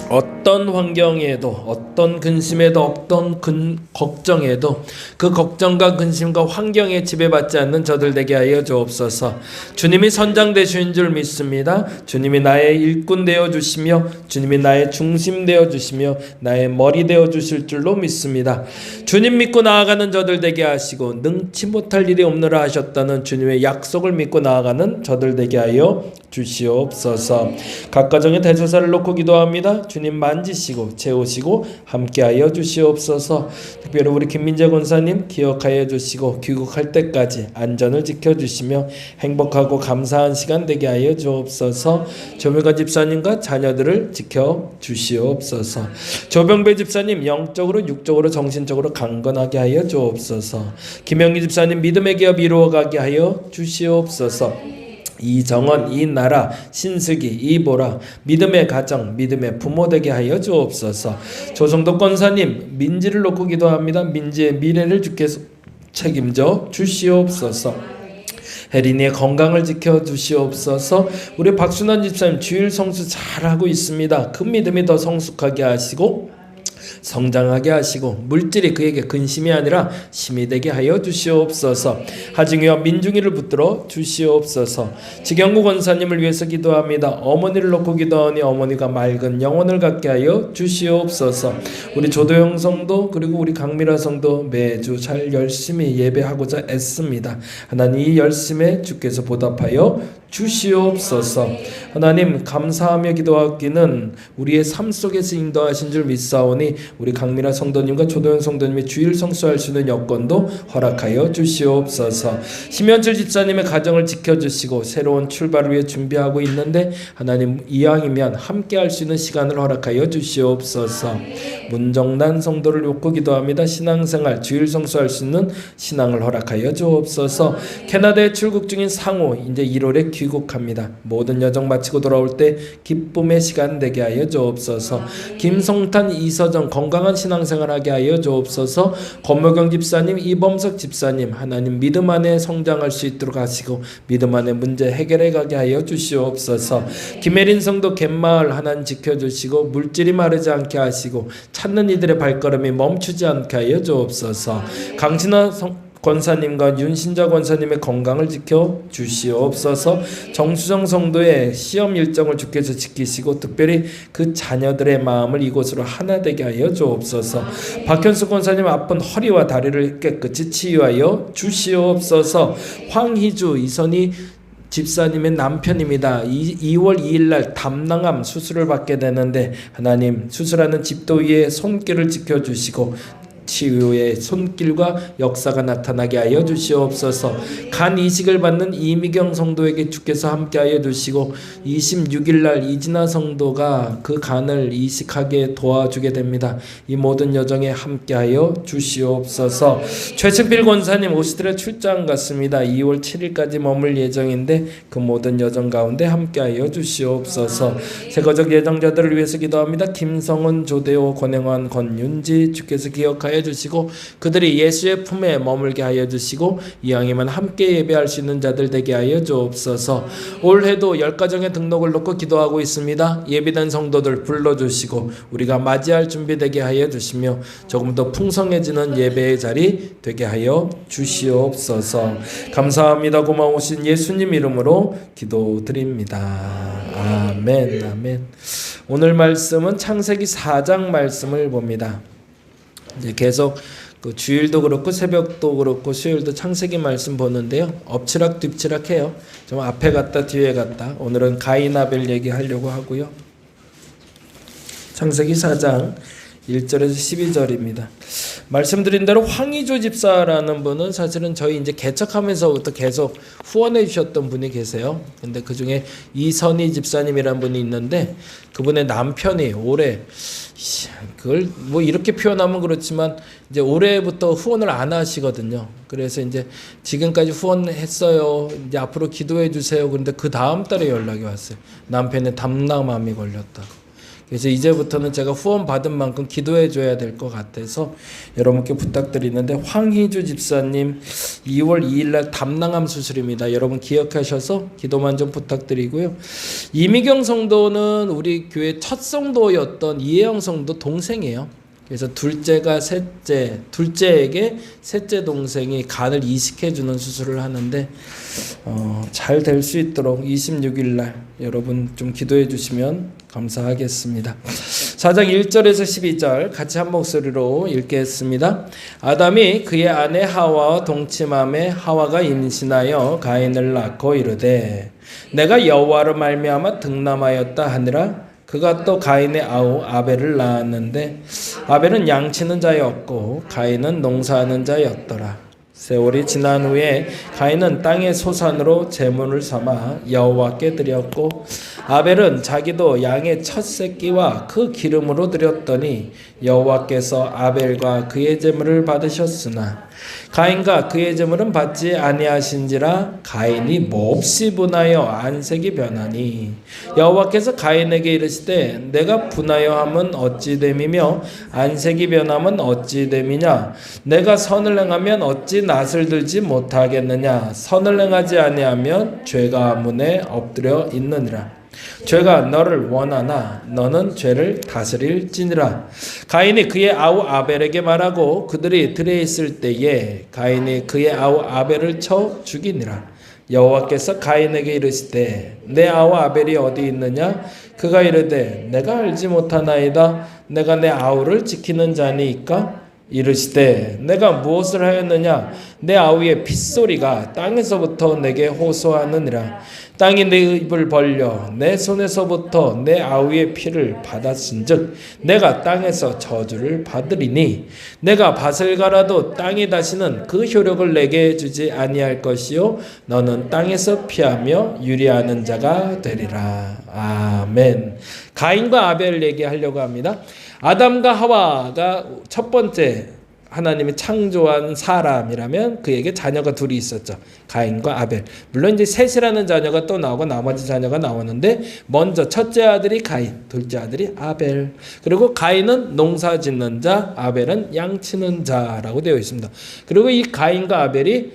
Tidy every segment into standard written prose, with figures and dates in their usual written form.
어떤 환경에도, 어떤 근심에도, 어떤 걱정에도 그 걱정과 근심과 환경에 지배받지 않는 저들 되게 하여 주옵소서. 주님이 선장 되신 줄 믿습니다. 주님이 나의 일꾼 되어 주시며 주님이 나의 중심 되어 주시며 나의 머리 되어 주실 줄로 믿습니다. 주님 믿고 나아가는 저들 되게 하시고 능치 못할 일이 없느라 하셨다는 주님의 약속을 믿고 나아가는 저들 되게 하여 주시옵소서. 각 가정의 대소사를 놓고 기도합니다. 주님 만지시고 채우시고 함께하여 주시옵소서. 특별히 우리 김민재 권사님 기억하여 주시고 귀국할 때까지 안전을 지켜주시며 행복하고 감사한 시간 되게 하여 주옵소서. 조명관 집사님과 자녀들을 지켜주시옵소서. 조병배 집사님 영적으로 육적으로 정신적으로 강건하게 하여 주옵소서. 김영기 집사님 믿음의 기업 이루어가게 하여 주시옵소서. 이정원, 이나라, 신슬기, 이보라 믿음의 가정, 믿음의 부모 되게 하여 주옵소서. 조성도 권사님 민지를 놓고 기도합니다. 민지의 미래를 주께서 책임져 주시옵소서. 혜린이의 건강을 지켜주시옵소서. 우리 박순환 집사님 주일 성수 잘하고 있습니다. 그 믿음이 더 성숙하게 하시고 성장하게 하시고 물질이 그에게 근심이 아니라 힘이 되게 하여 주시옵소서. 하중이와 민중이를 붙들어 주시옵소서. 지경구 권사님을 위해서 기도합니다. 어머니를 놓고 기도하니 어머니가 맑은 영혼을 갖게 하여 주시옵소서. 우리 조도영 성도 그리고 우리 강미라 성도 매주 잘 열심히 예배하고자 애씁니다. 하나님 이 열심에 주께서 보답하여 주시옵소서. 하나님 감사하며 기도하기는 우리의 삶 속에서 인도하신 줄 믿사오니 우리 강민아 성도님과 조도영 성도님의 주일 성수할 수 있는 여건도 허락하여 주시옵소서. 심현철 집사님의 가정을 지켜주시고 새로운 출발을 위해 준비하고 있는데 하나님 이왕이면 함께 할 수 있는 시간을 허락하여 주시옵소서. 문정난 성도를 놓고 기도합니다. 신앙생활 주일 성수할 수 있는 신앙을 허락하여 주옵소서. 캐나다에 출국 중인 상호 이제 1월에 귀국합니다. 모든 여정 마치고 돌아올 때 기쁨의 시간 되게 하여 주옵소서. 김성탄, 이서정 건강한 신앙생활하게 하여 주옵소서. 권모경 집사님, 이범석 집사님 하나님 믿음 안에 성장할 수 있도록 하시고 믿음 안에 문제 해결해 가게 하여 주시옵소서. 김혜린 성도 갯마을 하나님 지켜주시고 물질이 마르지 않게 하시고 찾는 이들의 발걸음이 멈추지 않게 하여 주옵소서. 강신아 권사님과 윤신자 권사님의 건강을 지켜 주시옵소서. 정수정 성도의 시험 일정을 주께서 지키시고 특별히 그 자녀들의 마음을 이곳으로 하나 되게 하여 주옵소서. 박현수 권사님 아픈 허리와 다리를 깨끗이 치유하여 주시옵소서. 황희주 이선희 집사님의 남편입니다. 2월 2일날 담낭암 수술을 받게 되는데 하나님 수술하는 집도 위에 손길을 지켜주시고 치유의 손길과 역사가 나타나게 하여 주시옵소서. 간 이식을 받는 이미경 성도에게 주께서 함께하여 주시고 26일날 이진아 성도가 그 간을 이식하게 도와주게 됩니다. 이 모든 여정에 함께하여 주시옵소서. 최승필 권사님 오스트리아 출장 갔습니다. 2월 7일까지 머물 예정인데 그 모든 여정 가운데 함께하여 주시옵소서. 세거적 예정자들을 위해서 기도합니다. 김성은, 조대호, 권행환, 권윤지 주께서 기억하여 주시고 그들이 예수의 품에 머물게 하여 주시고 이왕이면 함께 예배할 수 있는 자들 되게 하여 주옵소서. 올해도 10가정의 등록을 놓고 기도하고 있습니다. 예비된 성도들 불러주시고 우리가 맞이할 준비되게 하여 주시며 조금 더 풍성해지는 예배의 자리 되게 하여 주시옵소서. 감사합니다. 고마우신 예수님 이름으로 기도드립니다. 아멘. 아멘. 오늘 말씀은 창세기 4장 말씀을 봅니다. 이제 계속 그 주일도 그렇고 새벽도 그렇고 수요일도 창세기 말씀 보는데요. 엎치락 뒤치락 해요. 좀 앞에 갔다 뒤에 갔다. 오늘은 가인 아벨 얘기하려고 하고요. 창세기 4장 1절에서 12절입니다. 말씀드린 대로 황희조 집사라는 분은 사실은 저희 이제 개척하면서부터 계속 후원해 주셨던 분이 계세요. 근데 그 중에 이선희 집사님이라는 분이 있는데 그분의 남편이 올해 그걸 뭐 이렇게 표현하면 그렇지만 이제 올해부터 후원을 안 하시거든요. 그래서 이제 지금까지 후원했어요. 이제 앞으로 기도해 주세요. 그런데 그 다음 달에 연락이 왔어요. 남편의 담낭암이 걸렸다고. 그래서 이제부터는 제가 후원 받은 만큼 기도해 줘야 될 것 같아서 여러분께 부탁드리는데, 황희주 집사님 2월 2일 날 담낭암 수술입니다. 여러분 기억하셔서 기도만 좀 부탁드리고요. 이미경 성도는 우리 교회 첫 성도였던 이혜영 성도 동생이에요. 그래서 둘째에게 셋째 동생이 간을 이식해주는 수술을 하는데 잘 될 수 있도록 26일 날 여러분 좀 기도해 주시면 감사하겠습니다. 4장 1절에서 12절 같이 한 목소리로 읽겠습니다. 아담이 그의 아내 하와와 동침함에 하와가 임신하여 가인을 낳고 이르되 내가 여호와로 말미암아 등남하였다 하니라. 그가 또 가인의 아우 아벨을 낳았는데 아벨은 양치는 자였고 가인은 농사하는 자였더라. 세월이 지난 후에 가인은 땅의 소산으로 제물을 삼아 여호와께 드렸고 아벨은 자기도 양의 첫 새끼와 그 기름으로 드렸더니 여호와께서 아벨과 그의 제물을 받으셨으나 가인과 그의 제물은 받지 아니하신지라 가인이 몹시 분하여 안색이 변하니 여호와께서 가인에게 이르시되 내가 분하여 함은 어찌 됨이며 안색이 변함은 어찌 됨이냐. 내가 선을 행하면 어찌 낯을 들지 못하겠느냐. 선을 행하지 아니하면 죄가 문에 엎드려 있느니라. 죄가 너를 원하나 너는 죄를 다스릴지니라. 가인이 그의 아우 아벨에게 말하고 그들이 들에 있을 때에 가인이 그의 아우 아벨을 쳐 죽이니라. 여호와께서 가인에게 이르시되 내 아우 아벨이 어디 있느냐. 그가 이르되 내가 알지 못하나이다. 내가 내 아우를 지키는 자니이까. 이르시되 내가 무엇을 하였느냐. 내 아우의 핏소리가 땅에서부터 내게 호소하느니라. 땅이 내 입을 벌려 내 손에서부터 내 아우의 피를 받았은즉 내가 땅에서 저주를 받으리니 내가 밭을 갈아도 땅이 다시는 그 효력을 내게 주지 아니할 것이요 너는 땅에서 피하며 유리하는 자가 되리라. 아멘. 가인과 아벨 얘기하려고 합니다. 아담과 하와가 첫 번째 하나님이 창조한 사람이라면 그에게 자녀가 둘이 있었죠. 가인과 아벨. 물론 이제 셋이라는 자녀가 또 나오고 나머지 자녀가 나오는데 먼저 첫째 아들이 가인, 둘째 아들이 아벨. 그리고 가인은 농사 짓는 자, 아벨은 양치는 자라고 되어 있습니다. 그리고 이 가인과 아벨이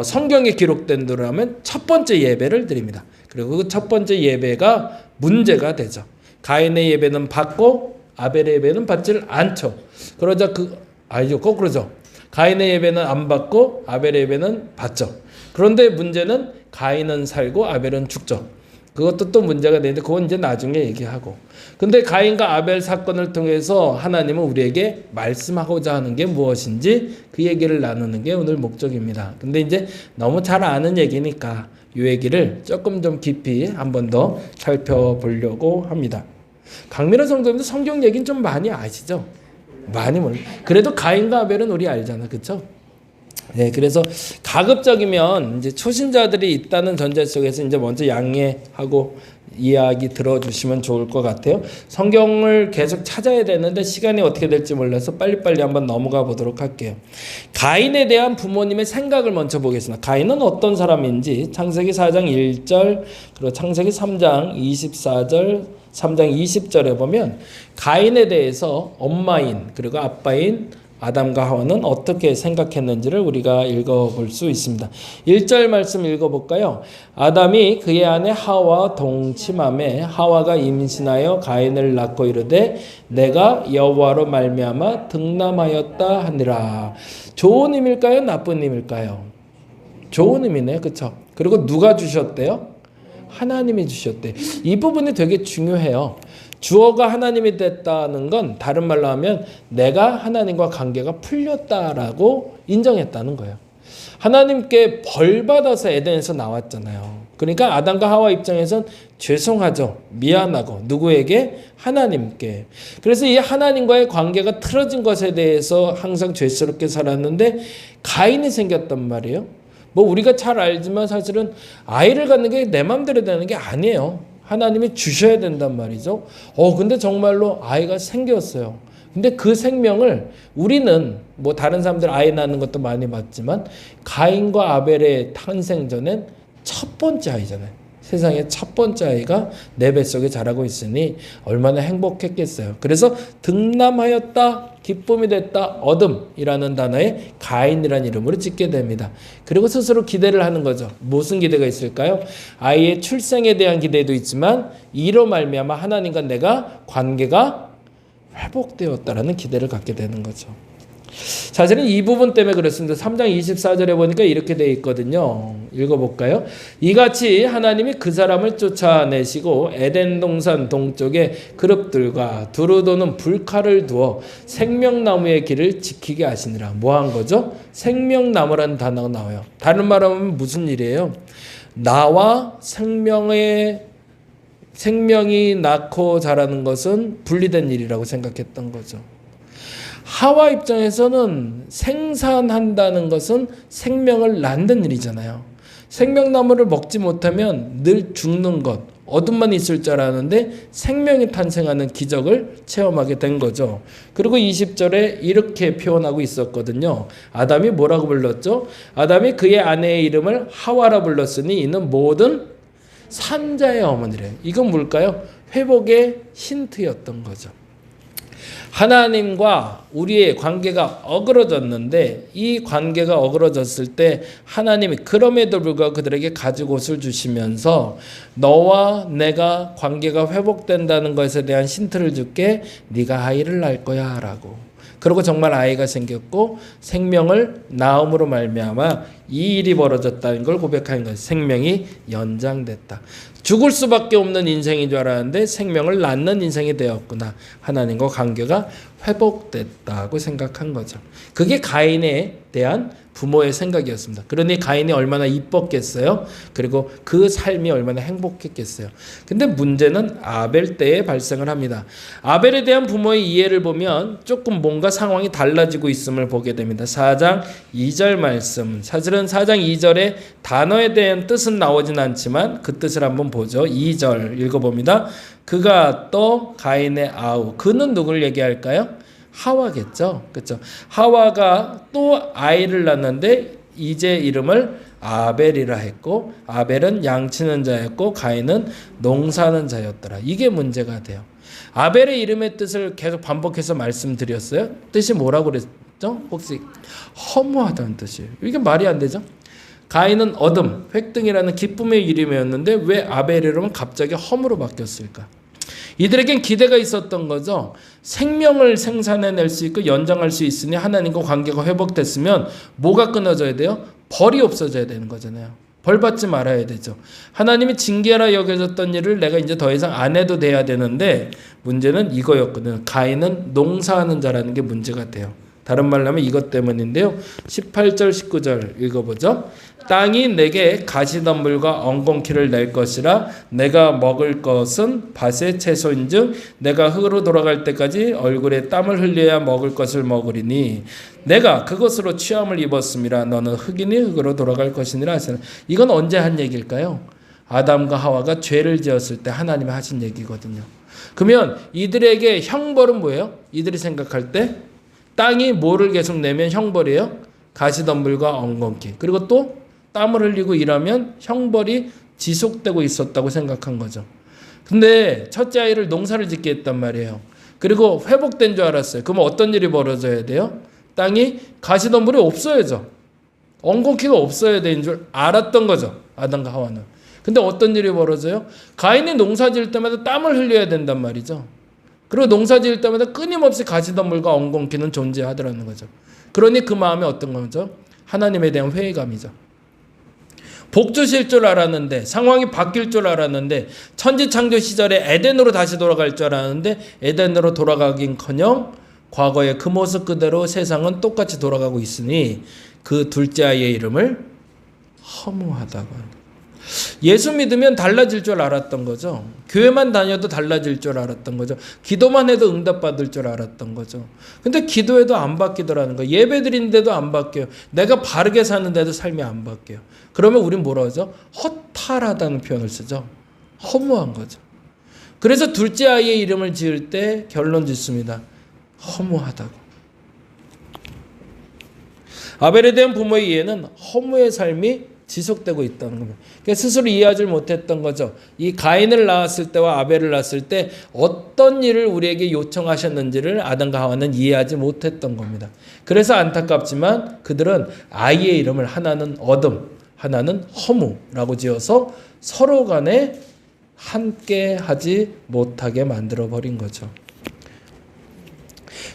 성경에 기록된 대로 하면 첫 번째 예배를 드립니다. 그리고 그 첫 번째 예배가 문제가 되죠. 가인의 예배는 받고 아벨의 예배는 받질 않죠. 그러자 아니죠. 거꾸로죠. 가인의 예배는 안 받고 아벨의 예배는 받죠. 그런데 문제는 가인은 살고 아벨은 죽죠. 그것도 또 문제가 되는데 그건 이제 나중에 얘기하고. 근데 가인과 아벨 사건을 통해서 하나님은 우리에게 말씀하고자 하는 게 무엇인지 그 얘기를 나누는 게 오늘 목적입니다. 근데 이제 너무 잘 아는 얘기니까 이 얘기를 조금 좀 깊이 한 번 더 살펴보려고 합니다. 강민호 성도님도 성경 얘기는 좀 많이 아시죠? 많이 몰라. 그래도 가인과 아벨은 우리 알잖아, 그렇죠? 네, 그래서 가급적이면 이제 초신자들이 있다는 전제 속에서 이제 먼저 양해하고 이야기 들어주시면 좋을 것 같아요. 성경을 계속 찾아야 되는데 시간이 어떻게 될지 몰라서 빨리빨리 한번 넘어가 보도록 할게요. 가인에 대한 부모님의 생각을 먼저 보겠습니다. 가인은 어떤 사람인지 창세기 4장 1절 그리고 창세기 3장 24절 3장 20절에 보면 가인에 대해서 엄마인 그리고 아빠인 아담과 하와는 어떻게 생각했는지를 우리가 읽어볼 수 있습니다. 1절 말씀 읽어볼까요? 아담이 그의 아내 하와와 동침함에 하와가 임신하여 가인을 낳고 이르되 내가 여호와로 말미암아 등남하였다 하니라. 좋은 의미일까요? 나쁜 의미일까요? 좋은 의미네요. 그렇죠? 그리고 누가 주셨대요? 하나님이 주셨대. 이 부분이 되게 중요해요. 주어가 하나님이 됐다는 건 다른 말로 하면 내가 하나님과 관계가 풀렸다라고 인정했다는 거예요. 하나님께 벌 받아서 에덴에서 나왔잖아요. 그러니까 아담과 하와 입장에선 죄송하죠. 미안하고 누구에게? 하나님께. 그래서 이 하나님과의 관계가 틀어진 것에 대해서 항상 죄스럽게 살았는데 가인이 생겼단 말이에요. 뭐 우리가 잘 알지만 사실은 아이를 갖는 게 내 맘대로 되는 게 아니에요. 하나님이 주셔야 된단 말이죠. 근데 정말로 아이가 생겼어요. 근데 그 생명을 우리는 뭐 다른 사람들 아이 낳는 것도 많이 봤지만 가인과 아벨의 탄생 전엔 첫 번째 아이잖아요. 세상의 첫 번째 아이가 내 뱃속에 자라고 있으니 얼마나 행복했겠어요. 그래서 등남하였다, 기쁨이 됐다, 얻음이라는 단어에 가인이라는 이름으로 짓게 됩니다. 그리고 스스로 기대를 하는 거죠. 무슨 기대가 있을까요? 아이의 출생에 대한 기대도 있지만 이로 말미암아 하나님과 내가 관계가 회복되었다라는 기대를 갖게 되는 거죠. 사실은 이 부분 때문에 그렇습니다. 3장 24절에 보니까 이렇게 되어 있거든요. 읽어볼까요? 이같이 하나님이 그 사람을 쫓아내시고 에덴 동산 동쪽에 그룹들과 두루 도는 불칼을 두어 생명나무의 길을 지키게 하시니라. 뭐 한 거죠? 생명나무라는 단어가 나와요. 다른 말로 하면 무슨 일이에요? 나와 생명이 낳고 자라는 것은 분리된 일이라고 생각했던 거죠. 하와 입장에서는 생산한다는 것은 생명을 낳는 일이잖아요. 생명나무를 먹지 못하면 늘 죽는 것, 어둠만 있을 줄 알았는데 생명이 탄생하는 기적을 체험하게 된 거죠. 그리고 20절에 이렇게 표현하고 있었거든요. 아담이 뭐라고 불렀죠? 아담이 그의 아내의 이름을 하와라 불렀으니 이는 모든 산자의 어머니래요. 이건 뭘까요? 회복의 힌트였던 거죠. 하나님과 우리의 관계가 어그러졌는데 이 관계가 어그러졌을 때 하나님이 그럼에도 불구하고 그들에게 가죽 옷을 주시면서 너와 내가 관계가 회복된다는 것에 대한 힌트를 줄게. 네가 아이를 낳을 거야 라고. 그리고 정말 아이가 생겼고 생명을 낳음으로 말미암아 이 일이 벌어졌다는 걸 고백하는 거예요. 생명이 연장됐다. 죽을 수밖에 없는 인생인 줄 알았는데 생명을 낳는 인생이 되었구나. 하나님과 관계가 회복됐다고 생각한 거죠. 그게 가인에 대한 부모의 생각이었습니다. 그러니 가인이 얼마나 이뻤겠어요? 그리고 그 삶이 얼마나 행복했겠어요? 근데 문제는 아벨 때에 발생을 합니다. 아벨에 대한 부모의 이해를 보면 조금 뭔가 상황이 달라지고 있음을 보게 됩니다. 4장 2절 말씀. 사실은 4장 2절에 단어에 대한 뜻은 나오진 않지만 그 뜻을 한번 보죠. 2절 읽어봅니다. 그가 또 가인의 아우. 그는 누굴 얘기할까요? 하와겠죠. 그렇죠. 하와가 또 아이를 낳는데 이제 이름을 아벨이라 했고 아벨은 양치는 자였고 가인은 농사하는 자였더라. 이게 문제가 돼요. 아벨의 이름의 뜻을 계속 반복해서 말씀드렸어요. 뜻이 뭐라고 그랬죠? 혹시 허무하다는 뜻이에요. 이게 말이 안 되죠. 가인은 얻음, 획등이라는 기쁨의 이름이었는데 왜 아벨의 이름은 갑자기 험으로 바뀌었을까? 이들에겐 기대가 있었던 거죠. 생명을 생산해낼 수 있고 연장할 수 있으니 하나님과 관계가 회복됐으면 뭐가 끊어져야 돼요? 벌이 없어져야 되는 거잖아요. 벌 받지 말아야 되죠. 하나님이 징계라 여겨졌던 일을 내가 이제 더 이상 안 해도 돼야 되는데 문제는 이거였거든요. 가인은 농사하는 자라는 게 문제가 돼요. 다른 말로 하면 이것 때문인데요. 18절 19절 읽어보죠. 땅이 내게 가시덤불과 엉겅퀴를 낼 것이라 내가 먹을 것은 밭의 채소인즉 내가 흙으로 돌아갈 때까지 얼굴에 땀을 흘려야 먹을 것을 먹으리니 내가 그것으로 취함을 입었음이라 너는 흙이니 흙으로 돌아갈 것이니라 하시는. 이건 언제 한 얘기일까요? 아담과 하와가 죄를 지었을 때 하나님이 하신 얘기거든요. 그러면 이들에게 형벌은 뭐예요? 이들이 생각할 때 땅이 뭐를 계속 내면 형벌이에요? 가시덤불과 엉겅퀴. 그리고 또 땀을 흘리고 일하면 형벌이 지속되고 있었다고 생각한 거죠. 근데 첫째 아이를 농사를 짓게 했단 말이에요. 그리고 회복된 줄 알았어요. 그러면 어떤 일이 벌어져야 돼요? 땅이 가시덤불이 없어야죠. 엉겅퀴가 없어야 되는 줄 알았던 거죠. 아담과 하와는. 근데 어떤 일이 벌어져요? 가인이 농사 지을 때마다 땀을 흘려야 된단 말이죠. 그리고 농사 지을 때마다 끊임없이 가시덤불과 엉겅퀴는 존재하더라는 거죠. 그러니 그 마음이 어떤 거죠? 하나님에 대한 회의감이죠. 복 주실 줄 알았는데 상황이 바뀔 줄 알았는데 천지창조 시절에 에덴으로 다시 돌아갈 줄 알았는데 에덴으로 돌아가긴커녕 과거의 그 모습 그대로 세상은 똑같이 돌아가고 있으니 그 둘째 아이의 이름을 허무하다고 합니다. 예수 믿으면 달라질 줄 알았던 거죠. 교회만 다녀도 달라질 줄 알았던 거죠. 기도만 해도 응답받을 줄 알았던 거죠. 근데 기도해도 안 바뀌더라는 거예요. 예배 드리는데도 안 바뀌어요. 내가 바르게 사는데도 삶이 안 바뀌어요. 그러면 우린 뭐라 하죠? 허탈하다는 표현을 쓰죠. 허무한 거죠. 그래서 둘째 아이의 이름을 지을 때 결론 짓습니다. 허무하다고. 아벨에 대한 부모의 이해는 허무의 삶이 지속되고 있다는 겁니다. 그러니까 스스로 이해하지 못했던 거죠. 이 가인을 낳았을 때와 아벨을 낳았을 때 어떤 일을 우리에게 요청하셨는지를 아담과 하와는 이해하지 못했던 겁니다. 그래서 안타깝지만 그들은 아이의 이름을 하나는 어둠, 하나는 허무라고 지어서 서로 간에 함께 하지 못하게 만들어 버린 거죠.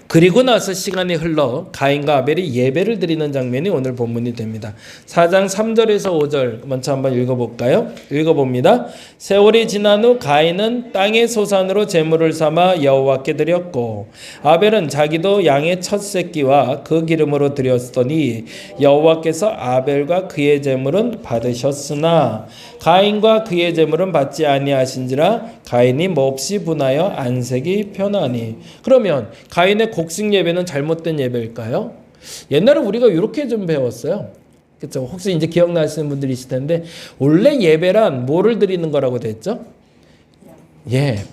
그리고 나서 시간이 흘러 가인과 아벨이 예배를 드리는 장면이 오늘 본문이 됩니다. 4장 3절에서 5절 먼저 한번 읽어볼까요? 읽어봅니다. 세월이 지난 후 가인은 땅의 소산으로 제물을 삼아 여호와께 드렸고 아벨은 자기도 양의 첫 새끼와 그 기름으로 드렸더니 여호와께서 아벨과 그의 제물은 받으셨으나 가인과 그의 제물은 받지 아니하신지라 가인이 몹시 분하여 안색이 변하니. 그러면 가인의 곡식 예배는 잘못된 예배일까요? 옛날에 우리가 이렇게 좀 배웠어요. 그렇죠? 혹시 이제 기억나시는 분들이 있을 텐데 원래 예배란 뭐를 드리는 거라고 됐죠?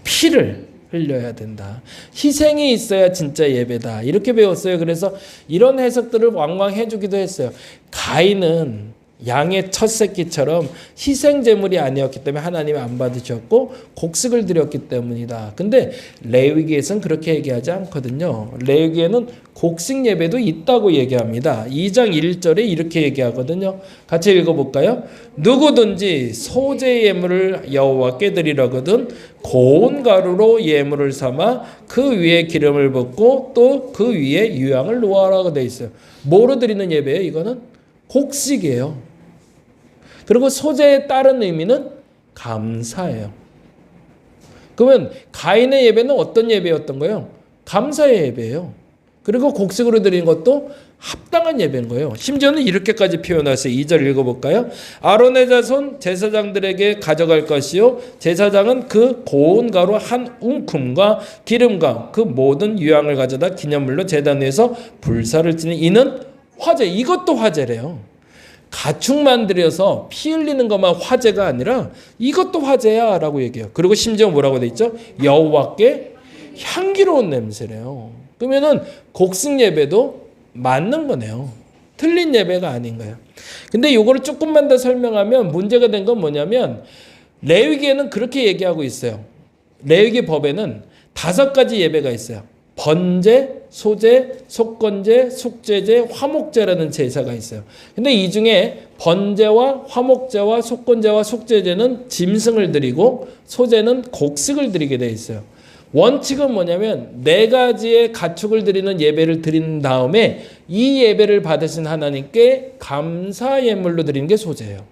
피를 흘려야 된다. 희생이 있어야 진짜 예배다. 이렇게 배웠어요. 그래서 이런 해석들을 왕왕 해주기도 했어요. 가인은 양의 첫 새끼처럼 희생 제물이 아니었기 때문에 하나님이 안 받으셨고 곡식을 드렸기 때문이다. 근데 레위기에서는 그렇게 얘기하지 않거든요. 레위기에는 곡식 예배도 있다고 얘기합니다. 2장 1절에 이렇게 얘기하거든요. 같이 읽어볼까요? 누구든지 소재 예물을 여호와께 드리려거든 고운 가루로 예물을 삼아 그 위에 기름을 붓고 또 그 위에 유향을 놓아라고 돼 있어요. 뭐로 드리는 예배예요? 이거는 곡식이에요. 그리고 소재의 다른 의미는 감사예요. 그러면 가인의 예배는 어떤 예배였던 거예요? 감사의 예배예요. 그리고 곡식으로 드리는 것도 합당한 예배인 거예요. 심지어는 이렇게까지 표현하세요. 2절 읽어볼까요? 아론의 자손 제사장들에게 가져갈 것이요 제사장은 그 고운 가루 한 웅큼과 기름과 그 모든 유향을 가져다 기념물로 제단 위에서 불사를 지는 이는 화제. 이것도 화제래요. 가축만 들여서 피 흘리는 것만 화제가 아니라 이것도 화제야 라고 얘기해요. 그리고 심지어 뭐라고 돼 있죠? 여호와께 향기로운 냄새래요. 그러면은 곡식 예배도 맞는 거네요. 틀린 예배가 아닌 거예요. 근데 이거를 조금만 더 설명하면 문제가 된 건 뭐냐면 레위기에는 그렇게 얘기하고 있어요. 레위기 법에는 5가지 예배가 있어요. 번제, 소제, 속건제, 속죄제, 화목제라는 제사가 있어요. 근데 이 중에 번제와 화목제와 속건제와 속죄제는 짐승을 드리고 소제는 곡식을 드리게 돼 있어요. 원칙은 뭐냐면 4가지의 가축을 드리는 예배를 드린 다음에 이 예배를 받으신 하나님께 감사 예물로 드리는 게 소제예요.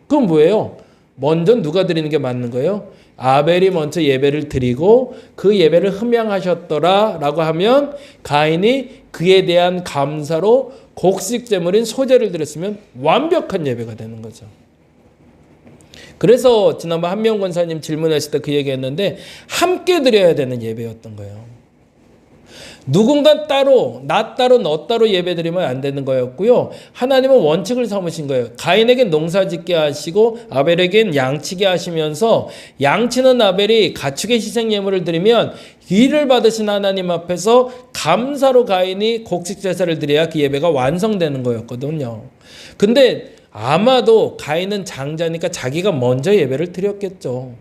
그럼 뭐예요? 먼저 누가 드리는 게 맞는 거예요? 아벨이 먼저 예배를 드리고 그 예배를 흠양하셨더라 라고 하면 가인이 그에 대한 감사로 곡식 제물인 소제를 드렸으면 완벽한 예배가 되는 거죠. 그래서 지난번 한명 권사님 질문하실 때 그 얘기했는데 함께 드려야 되는 예배였던 거예요. 누군가 따로 나 따로 너 따로 예배드리면 안 되는 거였고요. 하나님은 원칙을 삼으신 거예요. 가인에겐 농사짓게 하시고 아벨에겐 양치게 하시면서 양치는 아벨이 가축의 희생 예물을 드리면 일을 받으신 하나님 앞에서 감사로 가인이 곡식 제사를 드려야 그 예배가 완성되는 거였거든요. 근데 아마도 가인은 장자니까 자기가 먼저 예배를 드렸겠죠.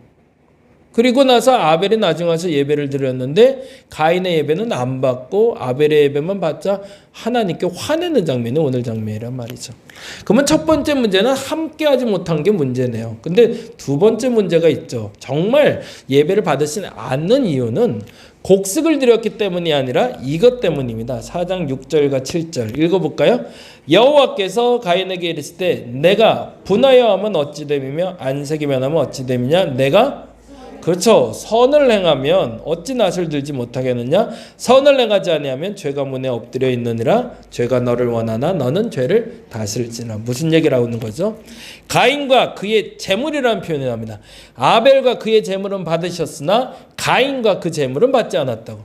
그리고 나서 아벨이 나중에 와서 예배를 드렸는데 가인의 예배는 안 받고 아벨의 예배만 받자 하나님께 화내는 장면이 오늘 장면이란 말이죠. 그러면 첫 번째 문제는 함께하지 못한 게 문제네요. 근데 두 번째 문제가 있죠. 정말 예배를 받으시지 않는 이유는 곡식을 드렸기 때문이 아니라 이것 때문입니다. 4장 6절과 7절 읽어볼까요? 여호와께서 가인에게 이르실 때 내가 분하여 하면 어찌 됨이며 안색이 변하면 어찌 됨이냐 내가 그렇죠. 선을 행하면 어찌 낯을 들지 못하겠느냐? 선을 행하지 아니하면 죄가 문에 엎드려 있느니라. 죄가 너를 원하나 너는 죄를 다스릴지나. 무슨 얘기를 하는 거죠? 가인과 그의 재물이라는 표현이 납니다. 아벨과 그의 재물은 받으셨으나 가인과 그 재물은 받지 않았다고.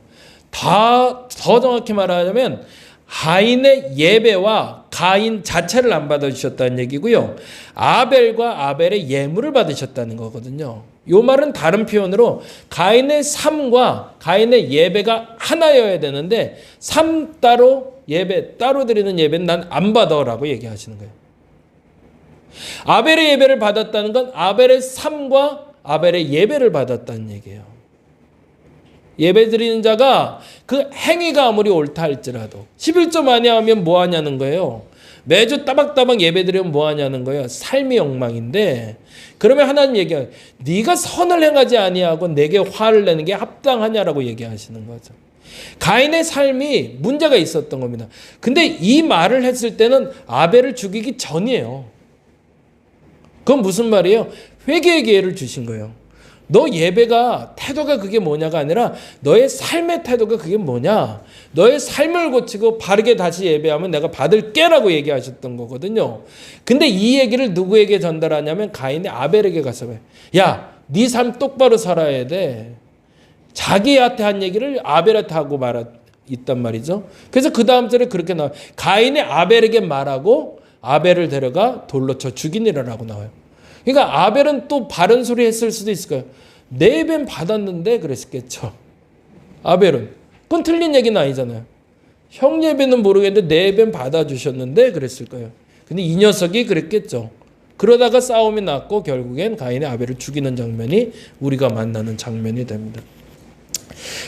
더 정확히 말하자면 가인의 예배와 가인 자체를 안 받아주셨다는 얘기고요. 아벨과 아벨의 예물을 받으셨다는 거거든요. 이 말은 다른 표현으로 가인의 삶과 가인의 예배가 하나여야 되는데 삶 따로 예배 따로 드리는 예배는 난 안 받아라고 얘기하시는 거예요. 아벨의 예배를 받았다는 건 아벨의 삶과 아벨의 예배를 받았다는 얘기예요. 예배 드리는 자가 그 행위가 아무리 옳다 할지라도 11조 많이 하면 뭐 하냐는 거예요. 매주 따박따박 예배 드리면 뭐 하냐는 거예요. 삶의 욕망인데, 그러면 하나님 얘기해요. 네가 선을 행하지 아니하고 내게 화를 내는 게 합당하냐라고 얘기하시는 거죠. 가인의 삶이 문제가 있었던 겁니다. 근데 이 말을 했을 때는 아벨을 죽이기 전이에요. 그건 무슨 말이에요? 회개의 기회를 주신 거예요. 너 예배가 태도가 그게 뭐냐가 아니라 너의 삶의 태도가 그게 뭐냐. 너의 삶을 고치고 바르게 다시 예배하면 내가 받을게라고 얘기하셨던 거거든요. 근데 이 얘기를 누구에게 전달하냐면 가인이 아벨에게 가서 야, 네 삶 똑바로 살아야 돼. 자기한테 한 얘기를 아벨한테 하고 있단 말이죠. 그래서 그 다음 절에 그렇게 나와요. 가인이 아벨에게 말하고 아벨을 데려가 돌로 쳐 죽이니라라고 나와요. 그러니까 아벨은 또 바른 소리 했을 수도 있을 거예요. 내 예배는 받았는데 그랬겠죠. 아벨은. 그건 틀린 얘기는 아니잖아요. 형 예배는 모르겠는데 내 예배는 받아주셨는데 그랬을 거예요. 근데 이 녀석이 그랬겠죠. 그러다가 싸움이 났고 결국엔 가인이 아벨을 죽이는 장면이 우리가 만나는 장면이 됩니다.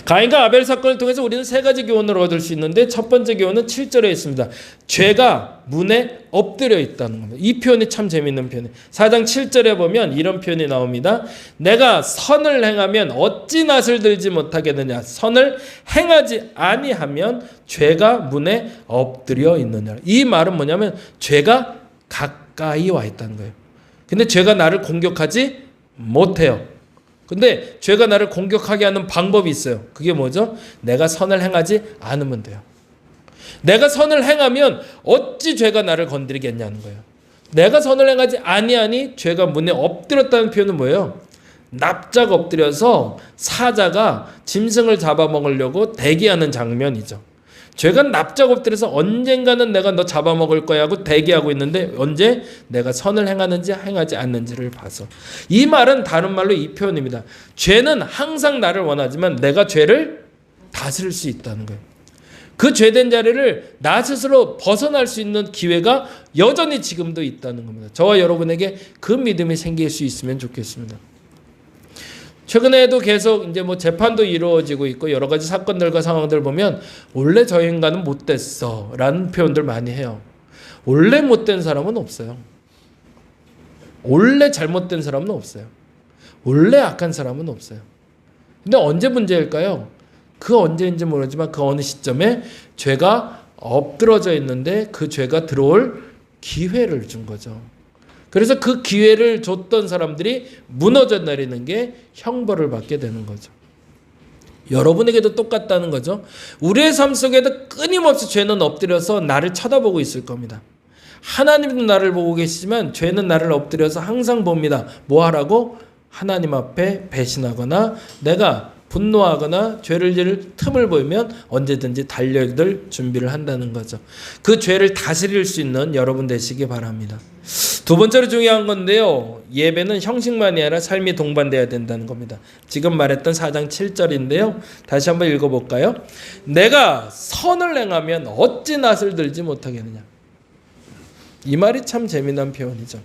가인과 아벨 사건을 통해서 우리는 세 가지 교훈을 얻을 수 있는데, 첫 번째 교훈은 7절에 있습니다. 죄가 문에 엎드려 있다는 겁니다. 이 표현이 참 재밌는 표현이에요. 4장 7절에 보면 이런 표현이 나옵니다. 내가 선을 행하면 어찌 낯을 들지 못하겠느냐. 선을 행하지 아니하면 죄가 문에 엎드려 있느냐. 이 말은 뭐냐면 죄가 가까이 와 있다는 거예요. 근데 죄가 나를 공격하지 못해요. 근데 죄가 나를 공격하게 하는 방법이 있어요. 그게 뭐죠? 내가 선을 행하지 않으면 돼요. 내가 선을 행하면 어찌 죄가 나를 건드리겠냐는 거예요. 내가 선을 행하지 아니하니 죄가 문에 엎드렸다는 표현은 뭐예요? 납작 엎드려서 사자가 짐승을 잡아먹으려고 대기하는 장면이죠. 죄가 납작 엎드려서 언젠가는 내가 너 잡아먹을 거야 하고 대기하고 있는데 언제 내가 선을 행하는지 행하지 않는지를 봐서. 이 말은 다른 말로 이 표현입니다. 죄는 항상 나를 원하지만 내가 죄를 다스릴 수 있다는 거예요. 그 죄된 자리를 나 스스로 벗어날 수 있는 기회가 여전히 지금도 있다는 겁니다. 저와 여러분에게 그 믿음이 생길 수 있으면 좋겠습니다. 최근에도 계속 이제 뭐 재판도 이루어지고 있고 여러 가지 사건들과 상황들 보면 원래 저 인간은 못됐어 라는 표현들 많이 해요. 원래 못된 사람은 없어요. 원래 잘못된 사람은 없어요. 원래 악한 사람은 없어요. 근데 언제 문제일까요? 그 언제인지 모르지만 그 어느 시점에 죄가 엎드러져 있는데 그 죄가 들어올 기회를 준 거죠. 그래서 그 기회를 줬던 사람들이 무너져 내리는 게 형벌을 받게 되는 거죠. 여러분에게도 똑같다는 거죠. 우리의 삶 속에도 끊임없이 죄는 엎드려서 나를 쳐다보고 있을 겁니다. 하나님도 나를 보고 계시지만 죄는 나를 엎드려서 항상 봅니다. 뭐 하라고? 하나님 앞에 배신하거나 내가 분노하거나 죄를 지을 틈을 보이면 언제든지 달려들 준비를 한다는 거죠. 그 죄를 다스릴 수 있는 여러분 되시기 바랍니다. 두 번째로 중요한 건데요. 예배는 형식만이 아니라 삶이 동반돼야 된다는 겁니다. 지금 말했던 4장 7절인데요. 다시 한번 읽어볼까요? 내가 선을 행하면 어찌 낯을 들지 못하겠느냐. 이 말이 참 재미난 표현이죠.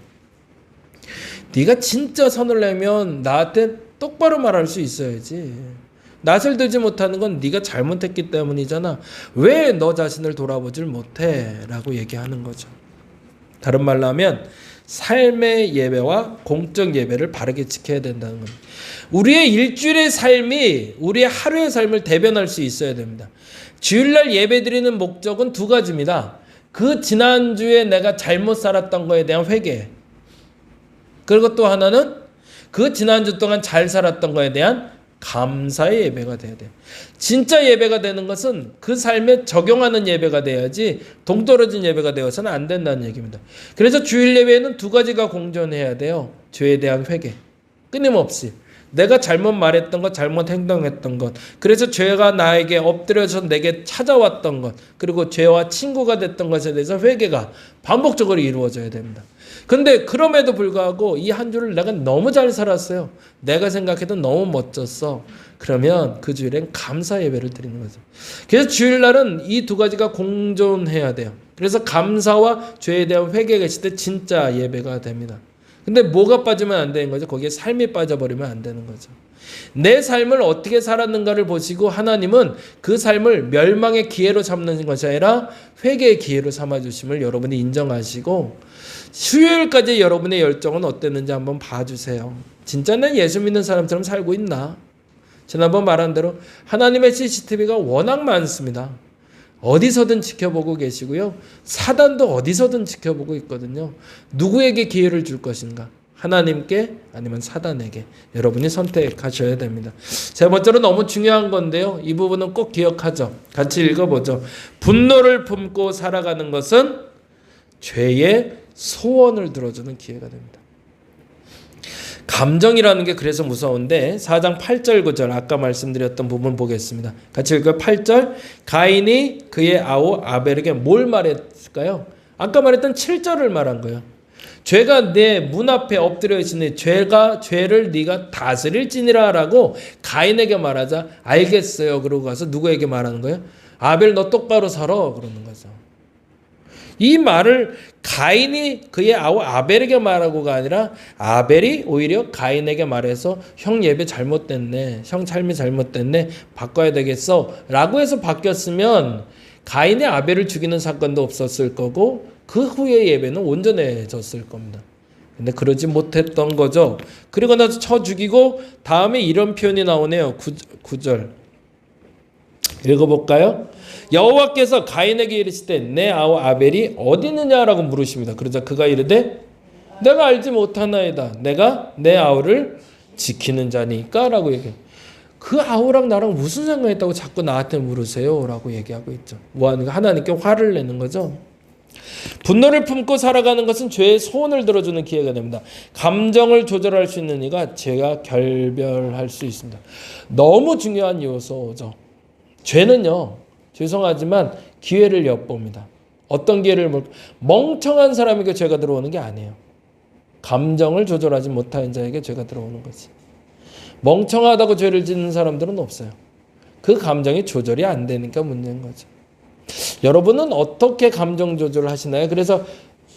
네가 진짜 선을 내면 나한테 똑바로 말할 수 있어야지. 낯을 들지 못하는 건 네가 잘못했기 때문이잖아. 왜 너 자신을 돌아보질 못해? 라고 얘기하는 거죠. 다른 말로 하면 삶의 예배와 공적 예배를 바르게 지켜야 된다는 겁니다. 우리의 일주일의 삶이 우리의 하루의 삶을 대변할 수 있어야 됩니다. 주일날 예배 드리는 목적은 두 가지입니다. 그 지난주에 내가 잘못 살았던 거에 대한 회개. 그리고 또 하나는 그 지난주 동안 잘 살았던 거에 대한 감사의 예배가 돼야 돼요. 진짜 예배가 되는 것은 그 삶에 적용하는 예배가 돼야지 동떨어진 예배가 되어서는 안 된다는 얘기입니다. 그래서 주일 예배에는 두 가지가 공존해야 돼요. 죄에 대한 회개, 끊임없이. 내가 잘못 말했던 것, 잘못 행동했던 것, 그래서 죄가 나에게 엎드려서 내게 찾아왔던 것, 그리고 죄와 친구가 됐던 것에 대해서 회개가 반복적으로 이루어져야 됩니다. 근데 그럼에도 불구하고 이 한 주를 내가 너무 잘 살았어요. 내가 생각해도 너무 멋졌어. 그러면 그 주일엔 감사 예배를 드리는 거죠. 그래서 주일날은 이 두 가지가 공존해야 돼요. 그래서 감사와 죄에 대한 회개가 있을 때 진짜 예배가 됩니다. 근데 뭐가 빠지면 안 되는 거죠? 거기에 삶이 빠져버리면 안 되는 거죠. 내 삶을 어떻게 살았는가를 보시고 하나님은 그 삶을 멸망의 기회로 삼는 것이 아니라 회개의 기회로 삼아주심을 여러분이 인정하시고 수요일까지 여러분의 열정은 어땠는지 한번 봐주세요. 진짜 난 예수 믿는 사람처럼 살고 있나? 지난번 말한 대로 하나님의 CCTV가 워낙 많습니다. 어디서든 지켜보고 계시고요. 사단도 어디서든 지켜보고 있거든요. 누구에게 기회를 줄 것인가? 하나님께 아니면 사단에게 여러분이 선택하셔야 됩니다. 세 번째로 너무 중요한 건데요. 이 부분은 꼭 기억하죠. 같이 읽어보죠. 분노를 품고 살아가는 것은 죄의 소원을 들어주는 기회가 됩니다. 감정이라는 게 그래서 무서운데 4장 8절 9절 아까 말씀드렸던 부분 보겠습니다. 같이 읽어요. 8절 가인이 그의 아우 아벨에게 뭘 말했을까요? 아까 말했던 7절을 말한 거예요. 죄가 내 문 앞에 엎드려 있으니 죄를 네가 다스릴지니라 라고 가인에게 말하자 알겠어요. 그러고 가서 누구에게 말하는 거예요? 아벨 너 똑바로 살아 그러는 거죠. 이 말을 가인이 그의 아우 아벨에게 말하고가 아니라 아벨이 오히려 가인에게 말해서 형 예배 잘못됐네. 형 삶이 잘못됐네. 바꿔야 되겠어. 라고 해서 바뀌었으면 가인이 아벨을 죽이는 사건도 없었을 거고 그 후에 예배는 온전해졌을 겁니다. 근데 그러지 못했던 거죠. 그리고 나서 쳐 죽이고 다음에 이런 표현이 나오네요. 9절 읽어볼까요? 여호와께서 가인에게 이르시되 내 아우 아벨이 어디 있느냐라고 물으십니다. 그러자 그가 이르되 내가 알지 못하나이다. 내가 내 아우를 지키는 자니까 라고 얘기해요. 그 아우랑 나랑 무슨 상관이 있다고 자꾸 나한테 물으세요 라고 얘기하고 있죠. 뭐하는가? 하나님께 화를 내는 거죠. 분노를 품고 살아가는 것은 죄의 소원을 들어주는 기회가 됩니다. 감정을 조절할 수 있는 이가 죄와 결별할 수 있습니다. 너무 중요한 요소죠. 죄는요, 죄송하지만 기회를 엿봅니다. 어떤 기회를 멍청한 사람에게 죄가 들어오는 게 아니에요. 감정을 조절하지 못하는 자에게 죄가 들어오는 거지. 멍청하다고 죄를 짓는 사람들은 없어요. 그 감정이 조절이 안 되니까 문제인 거죠. 여러분은 어떻게 감정 조절을 하시나요? 그래서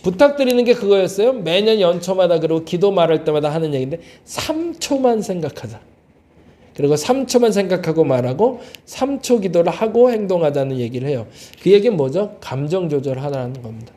부탁드리는 게 그거였어요. 매년 연초마다 그리고 기도 말할 때마다 하는 얘기인데 3초만 생각하자. 그리고 3초만 생각하고 말하고 3초 기도를 하고 행동하자는 얘기를 해요. 그 얘기는 뭐죠? 감정 조절하라는 겁니다.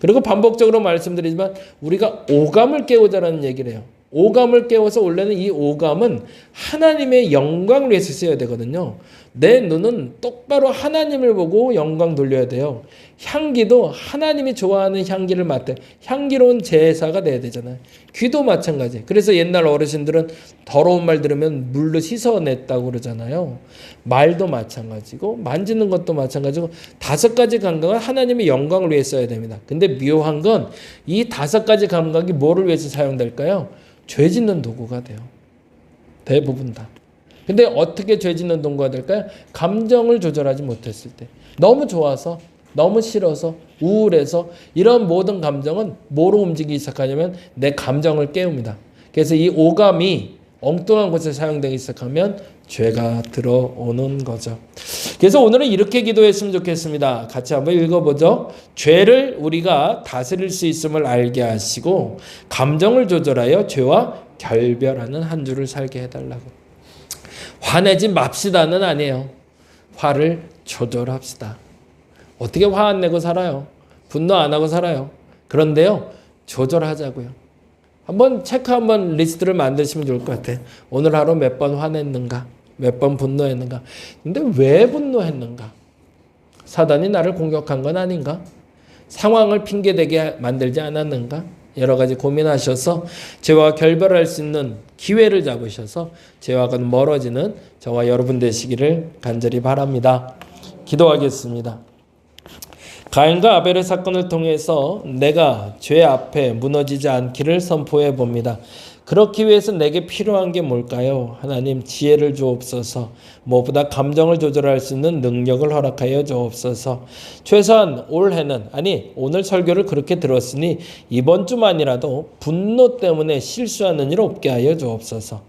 그리고 반복적으로 말씀드리지만 우리가 오감을 깨우자라는 얘기를 해요. 오감을 깨워서 원래는 이 오감은 하나님의 영광을 위해서 써야 되거든요. 내 눈은 똑바로 하나님을 보고 영광 돌려야 돼요. 향기도 하나님이 좋아하는 향기를 맡아 향기로운 제사가 돼야 되잖아요. 귀도 마찬가지. 그래서 옛날 어르신들은 더러운 말 들으면 물로 씻어냈다고 그러잖아요. 말도 마찬가지고 만지는 것도 마찬가지고 5가지 감각은 하나님의 영광을 위해 써야 됩니다. 근데 묘한 건 이 5가지 감각이 뭐를 위해서 사용될까요? 죄 짓는 도구가 돼요. 대부분 다. 근데 어떻게 죄 짓는 도구가 될까요? 감정을 조절하지 못했을 때. 너무 좋아서, 너무 싫어서, 우울해서 이런 모든 감정은 뭐로 움직이기 시작하냐면 내 감정을 깨웁니다. 그래서 이 오감이 엉뚱한 곳에 사용되기 시작하면 죄가 들어오는 거죠. 그래서 오늘은 이렇게 기도했으면 좋겠습니다. 같이 한번 읽어보죠. 죄를 우리가 다스릴 수 있음을 알게 하시고 감정을 조절하여 죄와 결별하는 한 주를 살게 해달라고. 화내지 맙시다는 아니에요. 화를 조절합시다. 어떻게 화 안 내고 살아요? 분노 안 하고 살아요. 그런데요, 조절하자고요. 한번 체크 한번 리스트를 만드시면 좋을 것 같아요. 오늘 하루 몇 번 화냈는가? 몇 번 분노했는가? 근데 왜 분노했는가? 사단이 나를 공격한 건 아닌가? 상황을 핑계대게 만들지 않았는가? 여러 가지 고민하셔서 죄와 결별할 수 있는 기회를 잡으셔서 죄와는 멀어지는 저와 여러분 되시기를 간절히 바랍니다. 기도하겠습니다. 가인과 아벨의 사건을 통해서 내가 죄 앞에 무너지지 않기를 선포해 봅니다. 그렇기 위해서 내게 필요한 게 뭘까요? 하나님 지혜를 주옵소서. 무엇보다 감정을 조절할 수 있는 능력을 허락하여 주옵소서. 최소한 올해는 오늘 설교를 그렇게 들었으니 이번 주만이라도 분노 때문에 실수하는 일 없게 하여 주옵소서.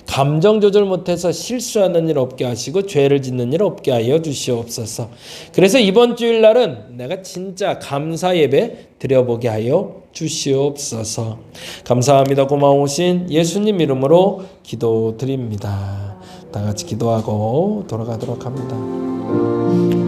감정 조절 못해서 실수하는 일 없게 하시고 죄를 짓는 일 없게 하여 주시옵소서. 그래서 이번 주일날은 내가 진짜 감사 예배 드려보게 하여 주시옵소서. 감사합니다. 고마우신 예수님 이름으로 기도드립니다. 다 같이 기도하고 돌아가도록 합니다.